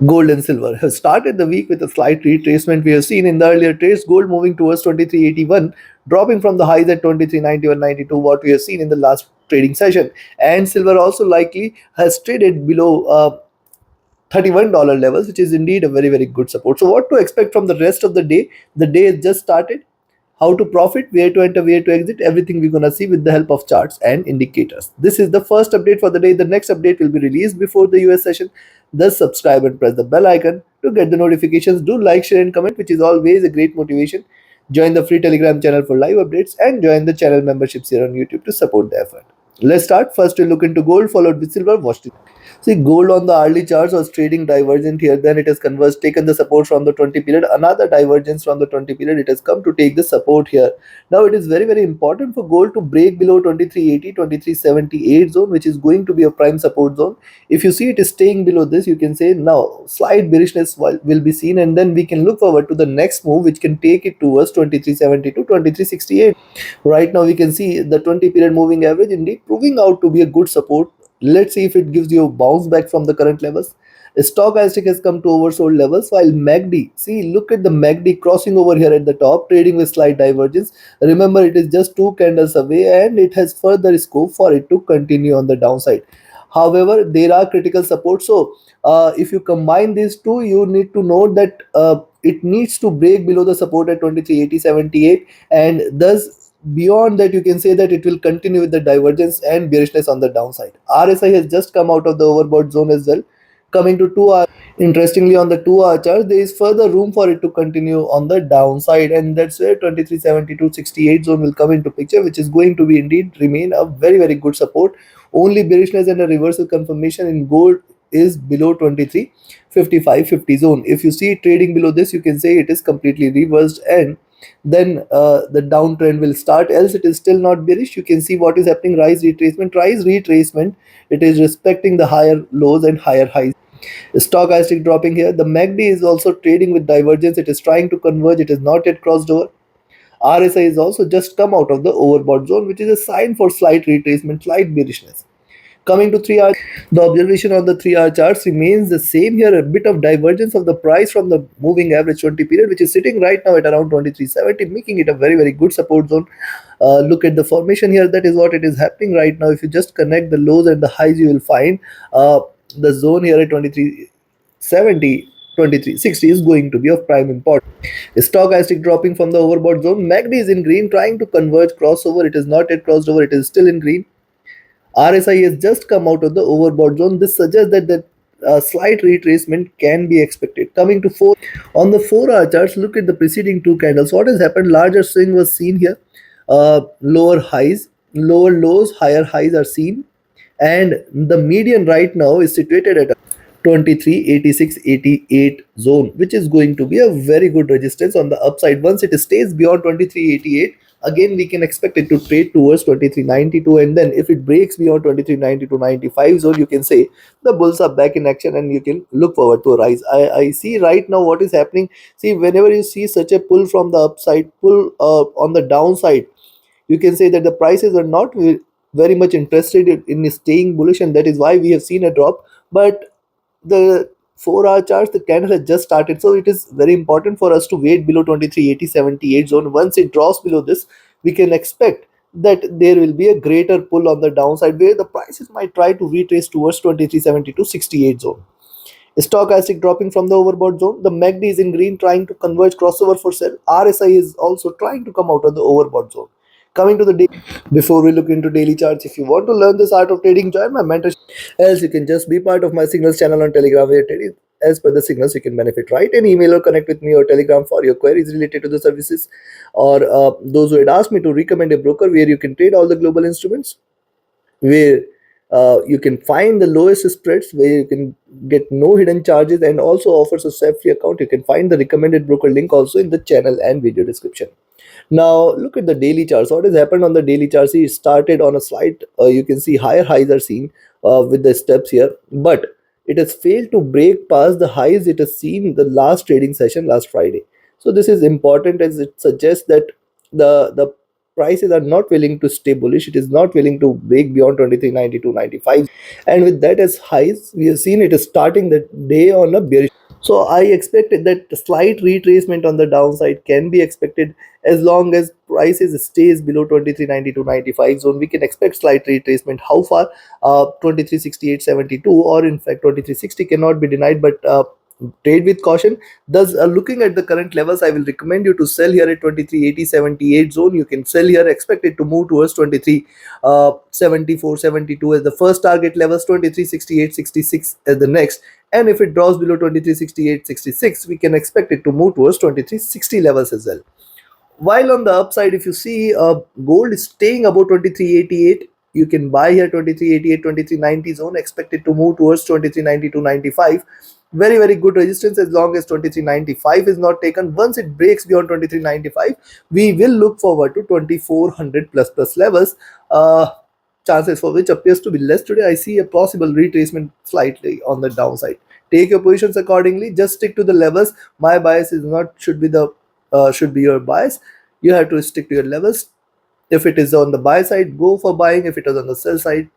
Gold and silver have started the week with a slight retracement. We have seen in the earlier trades, gold moving towards 2381, dropping from the highs at 2391.92, what we have seen in the last trading session. And silver also likely has traded below $31 levels, which is indeed a very, very good support. So, what to expect from the rest of the day? The day has just started. How to profit, where to enter, where to exit, everything we're gonna see with the help of charts and indicators. This is the first update for the day. The next update will be released before the US session. Thus, subscribe and press the bell icon to get the notifications. Do like, share, and comment, which is always a great motivation. Join the free Telegram channel for live updates and join the channel memberships here on YouTube to support the effort. Let's start. First, we'll look into gold, followed with silver. Watch this. See, gold on the hourly charts was trading divergent here. Then it has converged, taken the support from the 20 period. Another divergence from the 20 period. It has come to take the support here. Now it is very, very important for gold to break below 2380, 2378 zone, which is going to be a prime support zone. If you see it is staying below this, you can say now slight bearishness will be seen, and then we can look forward to the next move, which can take it towards 2370 to 2368. Right now, we can see the 20 period moving average indeed proving out to be a good support. Let's see if it gives you a bounce back from the current levels. Stochastic has come to oversold levels, while MACD, see, look at the MACD crossing over here at the top, trading with slight divergence. Remember, it is just two candles away and it has further scope for it to continue on the downside. However, there are critical support. So, if you combine these two, you need to note that it needs to break below the support at 2380.78, and thus beyond that you can say that it will continue with the divergence and bearishness on the downside. RSI has just come out of the overbought zone as well. Coming to 2 hour, interestingly, on the 2 hour chart, there is further room for it to continue on the downside, and that's where 2370 zone will come into picture, which is going to be indeed remain a very, very good support. Only bearishness and a reversal confirmation in gold is below 2355.50 zone. If you see it trading below this, you can say it is completely reversed, and then the downtrend will start. Else it is still not bearish. You can see what is happening. Rise retracement. It is respecting the higher lows and higher highs. Stochastic dropping here. The MACD is also trading with divergence. It is trying to converge. It is not yet crossed over. RSI is also just come out of the overbought zone, which is a sign for slight retracement, slight bearishness. Coming to 3 hour, the observation on the 3 hour charts remains the same here. A bit of divergence of the price from the moving average 20 period, which is sitting right now at around 2370, making it a very, very good support zone. Look at the formation here. That is what it is happening right now. If you just connect the lows and the highs, you will find the zone here at 2370. 2360 is going to be of prime importance. Stochastic dropping from the overbought zone. MACD is in green, trying to converge crossover. It is not yet crossed over. It is still in green. RSI has just come out of the overbought zone. This suggests that the slight retracement can be expected. Coming to 4 on the 4 hour charts, look at the preceding two candles. What has happened? Larger swing was seen here. Lower highs, lower lows, higher highs are seen, and the median right now is situated at 2386.88 zone, which is going to be a very good resistance on the upside. Once it stays beyond 2388, again we can expect it to trade towards 2392, and then if it breaks beyond 2392.95 zone, you can say the bulls are back in action and you can look forward to a rise. I see right now what is happening. See, whenever you see such a pull from the upside, pull on the downside, you can say that the prices are not very much interested in staying bullish, and that is why we have seen a drop. But the 4 hour charts, the candle has just started, so it is very important for us to wait below 2380.78 zone. Once it drops below this, we can expect that there will be a greater pull on the downside, where the prices might try to retrace towards 2370 to 68 zone. Stochastic dropping from the overbought zone. The MACD is in green, trying to converge crossover for sell. RSI is also trying to come out of the overbought zone. Coming to the day, before we look into daily charts, if you want to learn this art of trading, join my mentorship. Else, you can just be part of my signals channel on Telegram, where trading as per the signals you can benefit. Write an email or connect with me or Telegram for your queries related to the services, or those who had asked me to recommend a broker where you can trade all the global instruments, where you can find the lowest spreads, where you can get no hidden charges, and also offers a SAP free account. You can find the recommended broker link also in the channel and video description. Now look at the daily charts. What has happened on the daily charts? It started on a slight, you can see higher highs are seen with the steps here, but it has failed to break past the highs it has seen in the last trading session last Friday. So this is important, as it suggests that the prices are not willing to stay bullish. It is not willing to break beyond 2392.95, and with that as highs, we have seen it is starting the day on a bearish. So I expected that slight retracement on the downside can be expected as long as prices stays below 2392.95 zone. We can expect slight retracement. How far? 2368.72, or in fact 2360 cannot be denied, but trade with caution. Thus, looking at the current levels, I will recommend you to sell here at 2380.78 zone. You can sell here, expect it to move towards 2374.72 as the first target levels, 2368.66 as the next. And if it draws below 2368.66, we can expect it to move towards 2360 levels as well. While on the upside, if you see gold is staying above 2388, you can buy here 2388, 2390 zone, expected to move towards 2390 to 95. Very, very good resistance as long as 2395 is not taken. Once it breaks beyond 2395, we will look forward to 2400 plus levels. Chances for which appears to be less today. I see a possible retracement slightly on the downside. Take your positions accordingly. Just stick to the levels. My bias is not should be your bias. You have to stick to your levels. If it is on the buy side, go for buying. If it is on the sell side,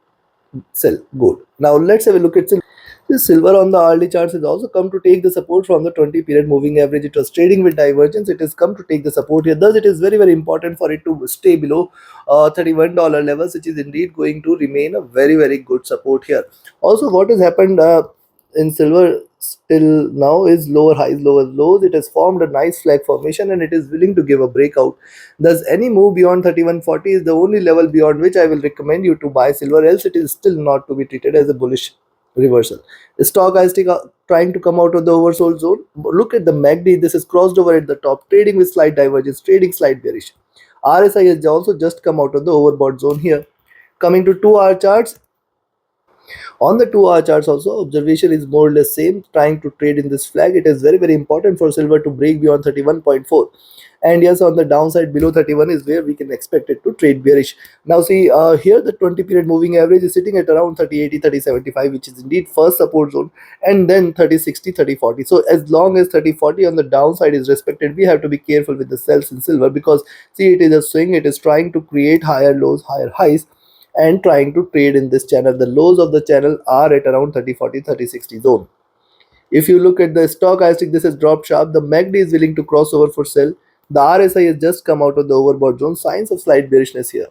sell gold. Now let's have a look at silver. This silver on the hourly charts has also come to take the support from the 20 period moving average. It was trading with divergence. It has come to take the support here. Thus, it is very, very important for it to stay below $31 levels, which is indeed going to remain a very, very good support here. Also, what has happened in silver still now is lower highs, lower lows. It has formed a nice flag formation and it is willing to give a breakout. Thus, any move beyond 3140 is the only level beyond which I will recommend you to buy silver, else it is still not to be treated as a bullish reversal. The stochastic trying to come out of the oversold zone. Look at the MACD. This is crossed over at the top, trading with slight divergence, trading slight bearish. RSI has also just come out of the overbought zone here. Coming to 2 hour charts, on the 2 hour charts also, observation is more or less same, trying to trade in this flag. It is very, very important for silver to break beyond 31.4. And yes, on the downside below 31 is where we can expect it to trade bearish. Now see, here the 20 period moving average is sitting at around 3080, 3075, which is indeed first support zone, and then 3060, 3040. So as long as 3040 on the downside is respected, we have to be careful with the sells in silver, because see, it is a swing. It is trying to create higher lows, higher highs, and trying to trade in this channel. The lows of the channel are at around 3040, 3060 zone. If you look at the stochastic, this has dropped sharp. The MACD is willing to cross over for sell. The RSI has just come out of the overbought zone. Signs of slight bearishness here.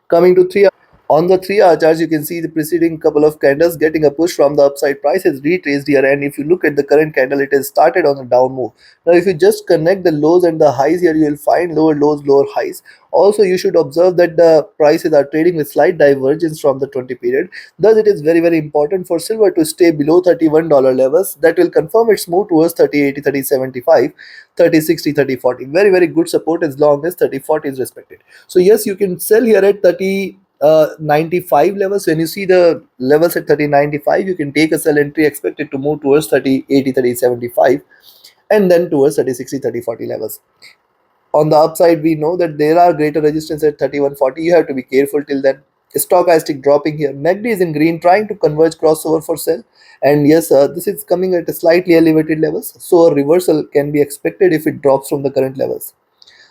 Coming to 3 hour. On the 3 hour chart, you can see the preceding couple of candles getting a push from the upside. Price has retraced here, and if you look at the current candle, it has started on a down move. Now, if you just connect the lows and the highs here, you will find lower lows, lower highs. Also, you should observe that the prices are trading with slight divergence from the 20 period. Thus, it is very, very important for silver to stay below $31 levels. That will confirm its move towards 3080, 3075, 3060, 3040. Very, very good support as long as 3040 is respected. So yes, you can sell here at 3095 levels. When you see the levels at 3095, you can take a sell entry, expect it to move towards 3080, 3075, and then towards 3060, 3040 levels. On the upside, we know that there are greater resistance at 3140. You have to be careful till then. Stochastic dropping here. MACD is in green, trying to converge crossover for sell. And yes, this is coming at a slightly elevated levels. So a reversal can be expected if it drops from the current levels.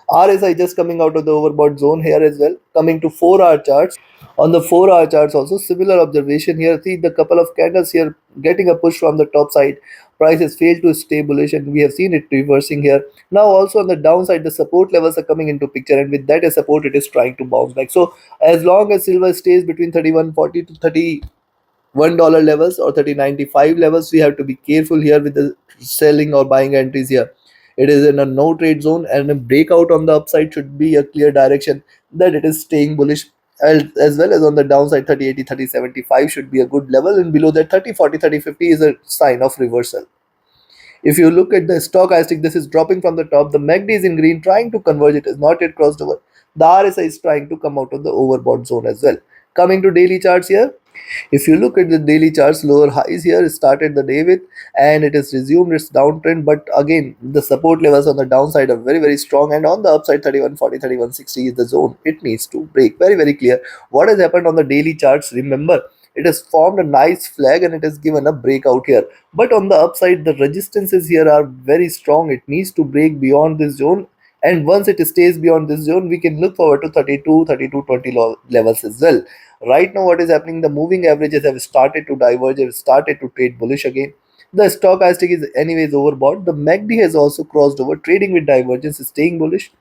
RSI just coming out of the overbought zone here as well. Coming to 4 hour charts. On the 4 hour charts also, similar observation here. See the couple of candles here getting a push from the top side. Price has failed to stay bullish, and we have seen it reversing here. Now also on the downside, the support levels are coming into picture, and with that as support, it is trying to bounce back. So as long as silver stays between 3140 to 31 dollar levels or 3095 levels, we have to be careful here with the selling or buying entries here. It is in a no trade zone, and a breakout on the upside should be a clear direction that it is staying bullish. As well as on the downside, 3080, 3075 should be a good level, and below that 3040, 3050 is a sign of reversal. If you look at the stochastic, this is dropping from the top. The MACD is in green, trying to converge. It is not yet crossed over. The RSI is trying to come out of the overbought zone as well. Coming to daily charts here. If you look at the daily charts, lower highs here started the day with, and it has resumed its downtrend. But again, the support levels on the downside are very, very strong, and on the upside, 3140, 3160 is the zone it needs to break. Very, very clear. What has happened on the daily charts? Remember, it has formed a nice flag and it has given a breakout here. But on the upside, the resistances here are very strong. It needs to break beyond this zone And once it stays beyond this zone, we can look forward to 32, 32.20 levels as well. Right now, what is happening? The moving averages have started to diverge, have started to trade bullish again. The stochastic is anyways overbought. The MACD has also crossed over, trading with divergence, staying bullish.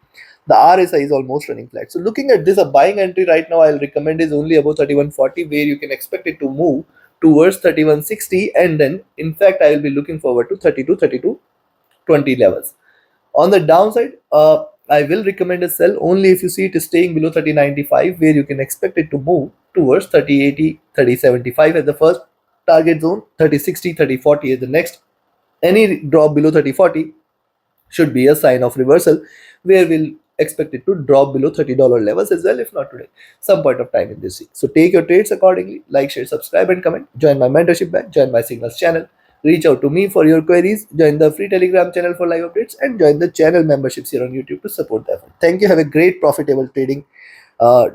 The RSI is almost running flat. So looking at this, a buying entry right now I'll recommend is only above 3140, where you can expect it to move towards 3160, and then in fact I will be looking forward to 32, 32.20 levels. On the downside, I will recommend a sell only if you see it is staying below 3095, where you can expect it to move towards 3080, 3075 as the first target zone, 3060, 3040 as the next. Any drop below 3040 should be a sign of reversal, where we'll expect it to drop below $30 levels as well, if not today, some point of time in this week. So take your trades accordingly. Like, share, subscribe, and comment. Join my mentorship batch, join my signals channel. Reach out to me for your queries. Join the free Telegram channel for live updates, and join the channel memberships here on YouTube to support the effort. Thank you. Have a great profitable trading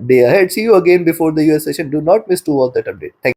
day ahead. See you again before the US session. Do not miss to watch that update. Thank you.